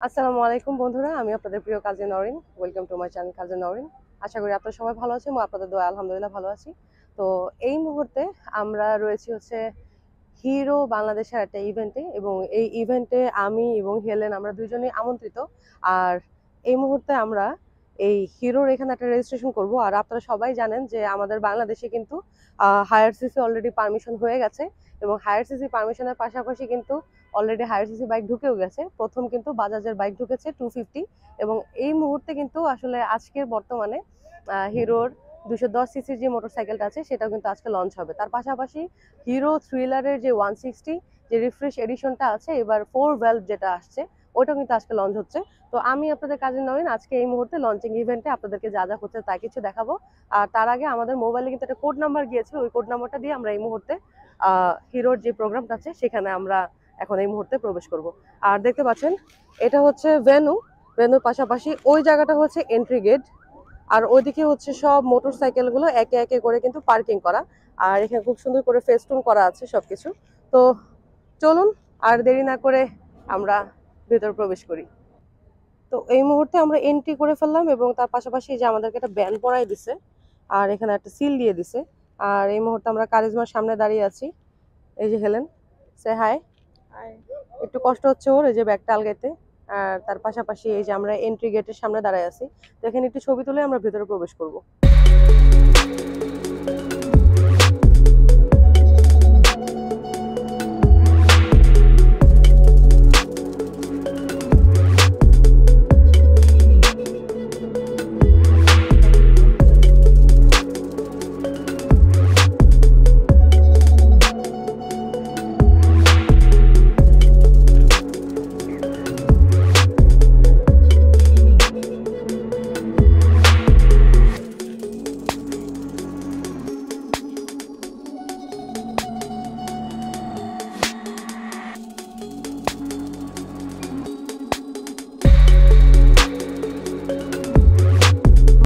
আসসালামু আলাইকুম বন্ধুরা, আমি আপনাদের প্রিয় Kazi Norin. Welcome to my channel Kazi Norin. আশা করি আপনারা সবাই ভালো আছেন এবং আপনাদের দোয়া আলহামদুলিল্লাহ ভালো আছি। তো এই মুহূর্তে আমরা রয়েছি হিরো বাংলাদেশের একটা ইভেন্টে, এবং এই ইভেন্টে আমি এবং হেলেন আমরা দুইজনেই আমন্ত্রিত। আর এই মুহূর্তে আমরা এই হিরোর এখানে একটা রেজিস্ট্রেশন করব। আর আপনারা সবাই জানেন যে আমাদের বাংলাদেশে কিন্তু হায়ার সিসি অলরেডি পারমিশন হয়ে গেছে, এবং হায়ার সিসি পারমিশনের পাশাপাশি কিন্তু অলরেডি হায়ার সিসি বাইক ঢুকেও গেছে। প্রথম কিন্তু বাজাজের বাইক ঢুকেছে 250, এবং এই মুহূর্তে কিন্তু আসলে আজকের বর্তমানে হিরোর 210 সিসির যে মোটরসাইকেলটা আছে সেটাও কিন্তু আজকে লঞ্চ হবে। তার পাশাপাশি হিরো থ্রিলারের যে 160 যে রিফ্রেশ এডিশনটা আছে, এবার 4 ভ্যালভ যেটা আসছে, ওটাও কিন্তু আজকে লঞ্চ হচ্ছে। তো আমি আপনাদের কাজে নয়, আজকে এই মুহূর্তে লঞ্চিং ইভেন্টে আপনাদেরকে যা যা হচ্ছে তা কিছু দেখাবো। আর তার আগে আমাদের মোবাইলে কিন্তু একটা কোড নাম্বার গিয়েছিল, ওই কোড নাম্বারটা দিয়ে আমরা এই মুহূর্তে হিরোর যে প্রোগ্রামটা আছে সেখানে আমরা এখন এই মুহূর্তে প্রবেশ করব। আর দেখতে পাচ্ছেন এটা হচ্ছে ভেন্যুর পাশাপাশি ওই জায়গাটা হচ্ছে এন্ট্রি গেট, আর ওইদিকে হচ্ছে সব মোটরসাইকেলগুলো একে একে করে কিন্তু পার্কিং করা। আর এখানে খুব সুন্দর করে ফেস্টুন করা আছে সবকিছু। তো চলুন আর দেরি না করে আমরা ভেতর প্রবেশ করি। তো এই মুহূর্তে আমরা এন্ট্রি করে ফেললাম, এবং তার পাশাপাশি যে আমাদেরকে একটা ব্যান পরাই দিছে, আর এখানে একটা সিল দিয়ে দিছে। আর এই মুহূর্তে আমরা কারিজমার সামনে দাঁড়িয়ে আছি। এই যে হেলেন, সে হাই। একটু কষ্ট হচ্ছে ওর এই যে ব্যাগটা আলগাইতে। আর তার পাশাপাশি এই যে আমরা এন্ট্রি গেটের সামনে দাঁড়ায় আছি। তো এখানে একটু ছবি তুলে আমরা ভেতরে প্রবেশ করব।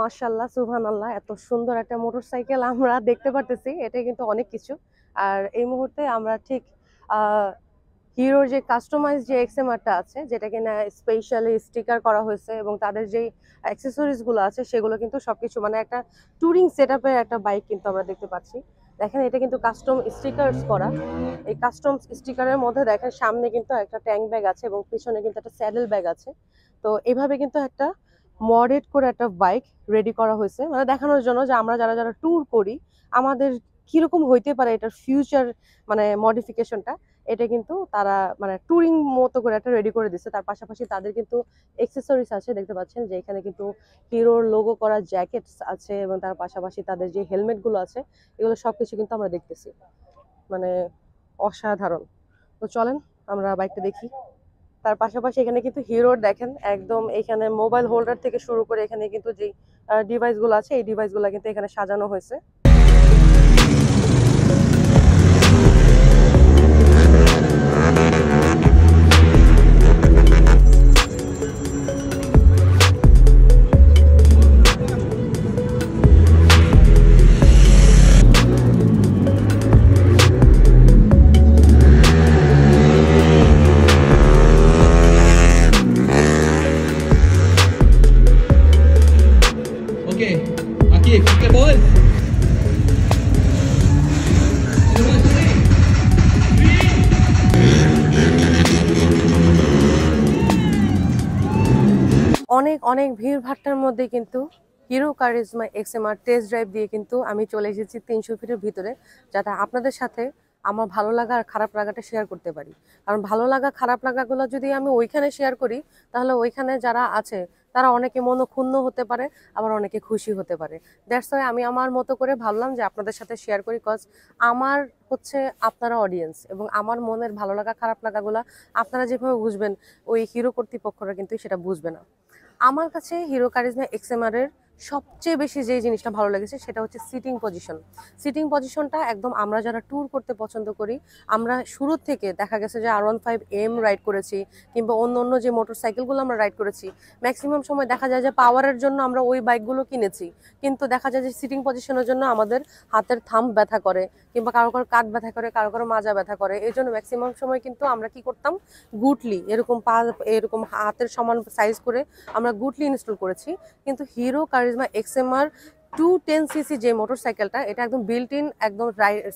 মাশাআল্লাহ, সুবহানাল্লাহ, এত সুন্দর একটা মোটরসাইকেল আমরা দেখতে পারতেছি, এটা কিন্তু অনেক কিছু। আর এই মুহূর্তে আমরা ঠিক হিরোর যে কাস্টমাইজ যে এক্সএমআরটা আছে, যেটা কিনা স্পেশালি স্টিকার করা হয়েছে, এবং তাদের যেই অ্যাক্সেসরিজ গুলো আছে সেগুলো কিন্তু সবকিছু মানে একটা ট্যুরিং সেটআপের একটা বাইক কিন্তু আমরা দেখতে পাচ্ছি। দেখেন এটা কিন্তু কাস্টম স্টিকারস করা। এই কাস্টম স্টিকারের মধ্যে দেখেন সামনে কিন্তু একটা ট্যাঙ্ক ব্যাগ আছে, এবং পিছনে কিন্তু একটা স্যাডেল ব্যাগ আছে। তো এভাবে কিন্তু একটা মডেড করে একটা বাইক রেডি করা হয়েছে, মানে দেখানোর জন্য যে আমরা যারা যারা ট্যুর করি আমাদের কিরকম হইতে পারে এটার ফিউচার, মানে মডিফিকেশনটা। এটা কিন্তু তারা মানে ট্যুরিং মতো করে একটা রেডি করে দিচ্ছে। তার পাশাপাশি তাদের কিন্তু এক্সেসরিজ আছে, দেখতে পাচ্ছেন যে এখানে কিন্তু হিরোর লোগো করা জ্যাকেটস আছে, এবং তার পাশাপাশি তাদের যে হেলমেট গুলো আছে এগুলো সবকিছু কিন্তু আমরা দেখতেছি, মানে অসাধারণ। তো চলেন আমরা বাইকটা দেখি। তার পাশাপাশি এখানে কিন্তু হিরোর দেখেন একদম এখানে মোবাইল হোল্ডার থেকে শুরু করে এখানে কিন্তু যে ডিভাইস গুলো আছে এই ডিভাইস গুলো কিন্তু এখানে সাজানো হয়েছে। Oke, Akif, oke boys. অনেক অনেক ভিড় ভাট্টার মধ্যে কিন্তু hero charisma XMR test drive দিয়ে কিন্তু আমি চলে এসেছি 300 ফিটের ভিতরে, যাতে আপনাদের সাথে আমার ভালো লাগা আর খারাপ লাগাটা শেয়ার করতে পারি। কারণ ভালো লাগা খারাপ লাগাগুলো যদি আমি ওইখানে শেয়ার করি, তাহলে ওইখানে যারা আছে তারা অনেকে মনক্ষুণ্ণ হতে পারে, আবার অনেকে খুশি হতে পারে। দ্যাটস ওয়াই আমি আমার মতো করে ভাবলাম যে আপনাদের সাথে শেয়ার করি, কজ আমার হচ্ছে আপনারা অডিয়েন্স, এবং আমার মনের ভালো লাগা খারাপ লাগাগুলো আপনারা যেভাবে বুঝবেন ওই হিরো কর্তৃপক্ষরা কিন্তু সেটা বুঝবে না। আমার কাছে হিরো কারিজমা এক্সএমআর এর সবচেয়ে বেশি যে জিনিসটা ভালো লেগেছে সেটা হচ্ছে সিটিং পজিশন। সিটিং পজিশনটা একদম আমরা যারা ট্যুর করতে পছন্দ করি, আমরা শুরু থেকে দেখা গেছে যে R15M রাইড করেছি কিংবা অন্য অন্য যে মোটরসাইকেলগুলো আমরা রাইড করেছি, ম্যাক্সিমাম সময় দেখা যায় যে পাওয়ারের জন্য আমরা ওই বাইকগুলো কিনেছি, কিন্তু দেখা যায় যে সিটিং পজিশনের জন্য আমাদের হাতের থাম্ব ব্যথা করে কিংবা কারো কারো কাঁধ ব্যথা করে, কারো কারো মাজা ব্যথা করে। এই জন্য ম্যাক্সিমাম সময় কিন্তু আমরা কি করতাম, গুটলি এরকম এরকম হাতের সমান সাইজ করে আমরা গুটলি ইনস্টল করেছি। কিন্তু হিরো কারিজমা এক্সএমআর 210cc যে মোটরসাইকেলটা, এটা একদম বিল্ট ইন, একদম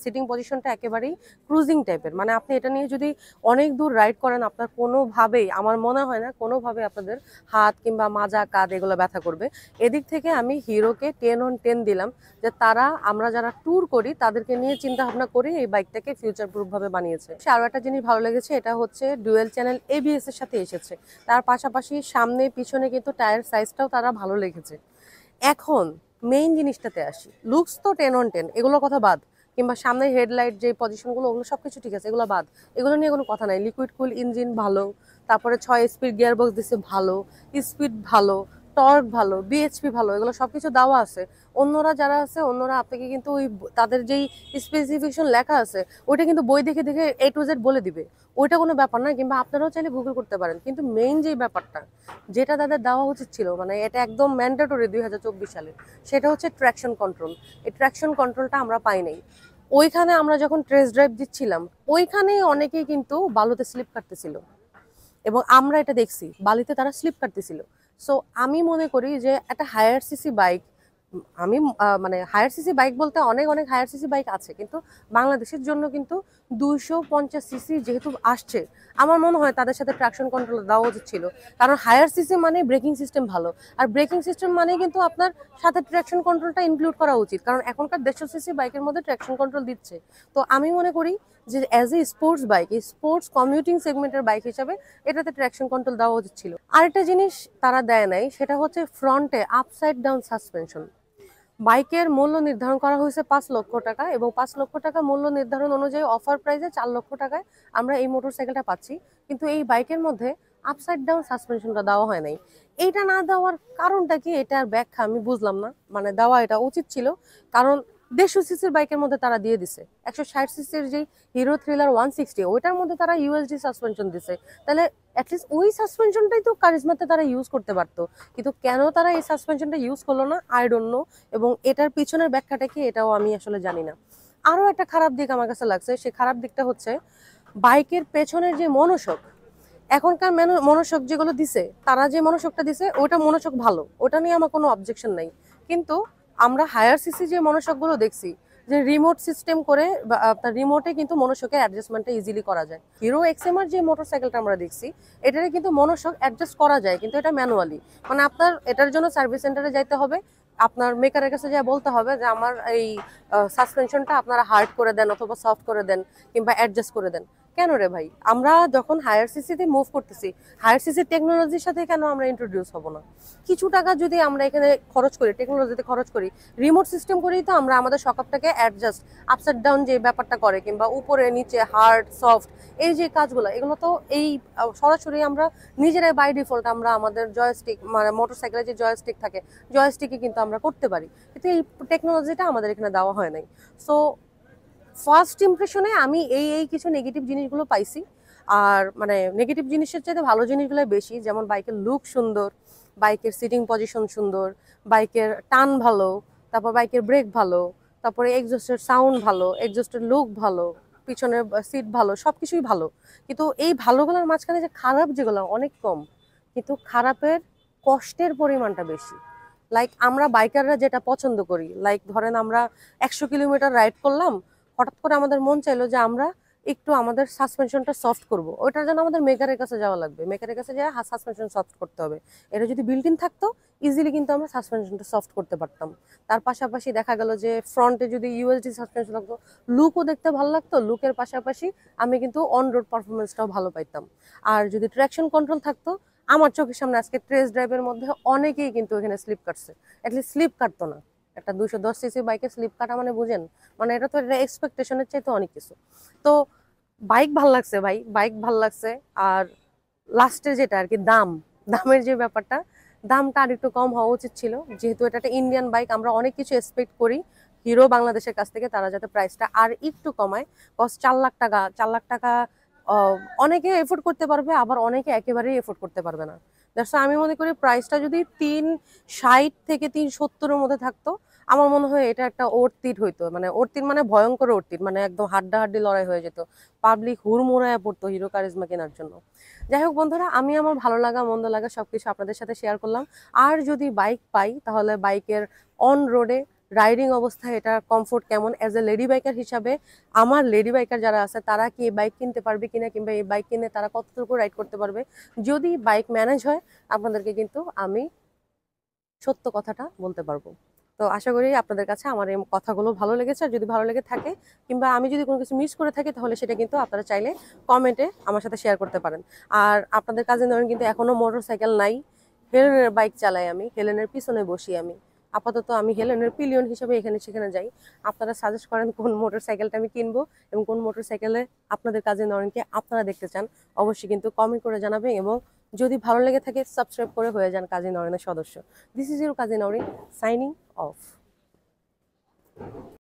সিটিং পজিশনটা একেবারেই ক্রুজিং টাইপের। মানে আপনি এটা নিয়ে যদি অনেক দূর রাইড করেন, আপনার কোনোভাবেই আমার মনে হয় না কোনোভাবে আপনাদের হাত কিংবা মাজা কাঁধ এগুলো ব্যথা করবে। এদিক থেকে আমি হিরোকে 10/10 দিলাম, যে তারা আমরা যারা ট্যুর করি তাদেরকে নিয়ে চিন্তা ভাবনা করে এই বাইকটাকে ফিউচার প্রুফ ভাবে বানিয়েছে। আরো একটা জিনিস ভালো লেগেছে, এটা হচ্ছে ডুয়েল চ্যানেল ABS এর সাথে এসেছে। তার পাশাপাশি সামনে পিছনে কিন্তু টায়ার সাইজটাও তারা ভালো লেগেছে। এখন মেইন জিনিসটাতে আসি, লুকস তো 10/10, এগুলোর কথা বাদ, কিংবা সামনে হেডলাইট যে পজিশনগুলো ওগুলো সবকিছু ঠিক আছে, এগুলো বাদ, এগুলো নিয়ে কোনো কথা নাই। লিকুইড কুল ইঞ্জিন ভালো, তারপরে 6 স্পিড গিয়ার বক্স দিচ্ছে ভালো, স্পিড ভালো, টর্ক ভালো, বিএইচপি ভালো, এগুলো সবকিছু দেওয়া আছে। অন্যরা যারা আছে, অন্যরা আপনাকে কিন্তু ওই তাদের যেই স্পেসিফিকেশন লেখা আছে ওইটা কিন্তু বই দেখে দেখে A to Z বলে দিবে, ওইটা কোনো ব্যাপার না, কিংবা আপনারাও চাইলে গুগল করতে পারেন। কিন্তু মেইন যেই ব্যাপারটা যেটা তাদের দেওয়া উচিত ছিল, মানে এটা একদম ম্যান্ডেটরি 2024 সালে, সেটা হচ্ছে ট্র্যাকশন কন্ট্রোল। এই ট্র্যাকশন কন্ট্রোলটা আমরা পাই নাই। ওইখানে আমরা যখন টেস্ট ড্রাইভ দিচ্ছিলাম, ওইখানেই অনেকেই কিন্তু বালুতে স্লিপ কাটতেছিল, এবং আমরা এটা দেখছি বালিতে তারা স্লিপ কাটতেছিল। সো আমি মনে করি যে একটা হায়ার সিসি বাইক, আমি মানে হায়ার সিসি বাইক বলতে অনেক অনেক হায়ার সিসি বাইক আছে, কিন্তু বাংলাদেশের জন্য কিন্তু 250cc যেহেতু আসছে, আমার মনে হয় তাদের সাথে ট্রাকশন কন্ট্রোল দেওয়া উচিত ছিল। কারণ হায়ার সিসি মানে ব্রেকিং সিস্টেম ভালো, আর ব্রেকিং সিস্টেম মানে কিন্তু আপনার সাথে ট্রাকশন কন্ট্রোলটা ইনক্লুড করা উচিত, কারণ এখনকার 150cc বাইকের মধ্যে ট্রাকশন কন্ট্রোল দিচ্ছে। তো আমি মনে করি যে অ্যাজ এ স্পোর্টস বাইক, এই স্পোর্টস কমিউটিং সেগমেন্টের বাইক হিসাবে এটাতে ট্রাকশন কন্ট্রোল দেওয়া উচিত ছিল। আরেকটা জিনিস তারা দেয় নাই, সেটা হচ্ছে ফ্রন্টে আপসাইড ডাউন সাসপেনশন। বাইকের মূল্য নির্ধারণ করা হয়েছে 5 লক্ষ টাকা, এবং 5 লক্ষ টাকা মূল্য নির্ধারণ অনুযায়ী অফার প্রাইসে 4 লক্ষ টাকায় আমরা এই মোটরসাইকেলটা পাচ্ছি, কিন্তু এই বাইকের মধ্যে আপসাইড ডাউন সাসপেনশনটা দেওয়া হয় নাই। এইটা না দেওয়ার কারণটা কি, এটার ব্যাখ্যা আমি বুঝলাম না। মানে দেওয়া এটা উচিত ছিল, কারণ 150cc বাইকের মধ্যে তারা দিয়ে দিছে, 160cc যে হিরো থ্রিলার 160 ওইটার মধ্যে তারা ইউএসডি সাসপেনশন দিছে। তাহলে অ্যাটলিস্ট ওই সাসপেনশনটাই তো কারিজমাতে তারা ইউজ করতে পারতো, কিন্তু কেন তারা এই সাসপেনশনটা ইউজ করলো না, আই ডোন্ট নো। এবং এটার পিছনের ব্যাখ্যাটা কি, এটাও আমি আসলে জানি না। আরো একটা খারাপ দিক আমার কাছে লাগছে, সেই খারাপ দিকটা হচ্ছে বাইকের পেছনের যে মনোশক। এখনকার মনোশক যেগুলো দিছে, তারা যে মনোশকটা দিছে ওটা মনোশক ভালো, ওটা নিয়ে আমার কোনো অবজেকশন নাই। কিন্তু আমরা হায়ার সিসি যে মনোশকগুলো দেখছি, যে রিমোট সিস্টেম করে বা আপনার রিমোটে কিন্তু মনোশকের অ্যাডজাস্টমেন্টটা ইজিলি করা যায়। হিরো এক্সএমআর যে মোটরসাইকেলটা আমরা দেখছি, এটারে কিন্তু মনোশক অ্যাডজাস্ট করা যায়, কিন্তু এটা ম্যানুয়ালি। মানে আপনার এটার জন্য সার্ভিস সেন্টারে যাইতে হবে, আপনার মেকারের কাছে যা বলতে হবে যে আমার এই সাসপেনশনটা আপনারা হার্ড করে দেন অথবা সফট করে দেন কিংবা অ্যাডজাস্ট করে দেন। কেন রে ভাই, আমরা যখন হায়ার সিসিতে মুভ করতেছি, হায়ার সিসি টেকনোলজির সাথে কেন আমরা ইন্ট্রোডিউস হব না? কিছু টাকা যদি আমরা এখানে খরচ করি, টেকনোলজিতে খরচ করি, রিমোট সিস্টেম করেই তো আমরা আমাদের শকআপটাকে অ্যাডজাস্ট, আপসাইড ডাউন যে ব্যাপারটা করে, কিংবা উপরে নিচে হার্ড সফট এই যে কাজগুলো, এগুলো তো এই সরাসরি আমরা নিজেরাই বাই ডিফল্ট আমরা আমাদের জয়স্টিক, মানে মোটরসাইকেলের যে জয়স্টিক থাকে, জয়স্টিকে কিন্তু আমরা করতে পারি, কিন্তু এই টেকনোলজিটা আমাদের এখানে দেওয়া হয় নাই। সো ফার্স্ট ইমপ্রেশনে আমি এই কিছু নেগেটিভ জিনিসগুলো পাইছি। আর মানে নেগেটিভ জিনিসের চাইতে ভালো জিনিসগুলো বেশি, যেমন বাইকের লুক সুন্দর, বাইকের সিটিং পজিশন সুন্দর, বাইকের টান ভালো, তারপর বাইকের ব্রেক ভালো, তারপরে এক্সজস্টের সাউন্ড ভালো, এক্সজস্টের লুক ভালো, পিছনের সিট ভালো, সবকিছুই ভালো। কিন্তু এই ভালোগুলোর মাঝখানে যে খারাপ যেগুলো অনেক কম, কিন্তু খারাপের কষ্টের পরিমাণটা বেশি। লাইক আমরা বাইকাররা যেটা পছন্দ করি, লাইক ধরেন আমরা 100 কিলোমিটার রাইড করলাম, হঠাৎ করে আমাদের মন চাইলো যে আমরা একটু আমাদের সাসপেনশনটা সফট করব, ওইটার জন্য আমাদের মেকারের কাছে যাওয়া লাগবে, মেকারের কাছে যাওয়া সাসপেনশন সফট করতে হবে। এটা যদি বিল্ট ইন থাকতো, ইজিলি কিন্তু আমরা সাসপেনশনটা সফট করতে পারতাম। তার পাশাপাশি দেখা গেল যে ফ্রন্টে যদি ইউএসডি সাসপেনশন থাকতো, লুকও দেখতে ভালো লাগতো, লুকের পাশাপাশি আমি কিন্তু অন রোড পারফরমেন্সটাও ভালো পাইতাম। আর যদি ট্র্যাকশন কন্ট্রোল থাকতো, আমার চোখের সামনে আজকে টেস্ট ড্রাইভের মধ্যে অনেকেই কিন্তু এখানে স্লিপ কাটছে, অ্যাটলিস্ট স্লিপ কাটতো না। একটা 210cc বাইকে স্লিপ কাটা মানে বুঝেন, মানে এটা তো এক্সপেকটেশনের চাইতে অনেক কিছু। তো বাইক ভাল লাগছে ভাই, বাইক ভাল লাগছে। আর লাস্টে যেটা আর কি, দামের যে ব্যাপারটা, দামটা আর একটু কম হওয়া উচিত ছিল, যেহেতু এটা একটা ইন্ডিয়ান বাইক, আমরা অনেক কিছু এক্সপেক্ট করি হিরো বাংলাদেশের কাছ থেকে, তারা যাতে প্রাইসটা আর একটু কমায়। কস্ট 4 লাখ টাকা, 4 লাখ টাকা অনেকে এফোর্ড করতে পারবে, আবার অনেকে একেবারেই এফোর্ড করতে পারবে না। দ্যাটস আমি মনে করি প্রাইসটা যদি 360 থেকে 370-এর মধ্যে থাকতো, আমার মনে হয় এটা একটা অর্থিট হইতো, মানে অর্থিট মানে ভয়ঙ্কর অর্থিট, মানে একদম হাড্ডাহাড্ডি লড়াই হয়ে যেত, পাবলিক হুড়মুড়ায় পড়তো হিরো কারিজমা কেনার জন্য। যাই হোক বন্ধুরা, আমি আমার ভালো লাগা মন্দ লাগা সবকিছু আপনাদের সাথে শেয়ার করলাম। আর যদি বাইক পাই তাহলে বাইকের অন রোডে রাইডিং অবস্থায় এটা কমফোর্ট কেমন, অ্যাজ এ লেডি বাইকার হিসাবে আমার লেডি বাইকার যারা আছে তারা কি এই বাইক কিনতে পারবে কিনা, কিংবা এই বাইক কিনে তারা কতটুকু রাইড করতে পারবে, যদি বাইক ম্যানেজ হয় আপনাদেরকে কিন্তু আমি সত্য কথাটা বলতে পারবো। তো আশা করি আপনাদের কাছে আমার এই কথাগুলো ভালো লেগেছে, আর যদি ভালো লেগে থাকে কিংবা আমি যদি কোনো কিছু মিস করে থাকি তাহলে সেটা কিন্তু আপনারা চাইলে কমেন্টে আমার সাথে শেয়ার করতে পারেন। আর আপনাদের কাজে ধরেন কিন্তু এখনো মোটর সাইকেল নাই, হেলেনের বাইক চালাই আমি, হেলেনের পিছনে বসি আমি। আপাতত আমি হেলেনের পিলিয়ন হিসেবে এখানে সেখানে যাই। আপনারা সাজেস্ট করেন কোন মোটর সাইকেলটা আমি কিনবো এবং কোন মোটর সাইকেলে আপনাদের কাজে নরেনকে আপনারা দেখতে চান, অবশ্যই কিন্তু কমেন্ট করে জানাবেন। এবং যদি ভালো লেগে থাকে সাবস্ক্রাইব করে হয়ে যান কাজী নরেনের সদস্য। This is your Kazi Naren, signing off.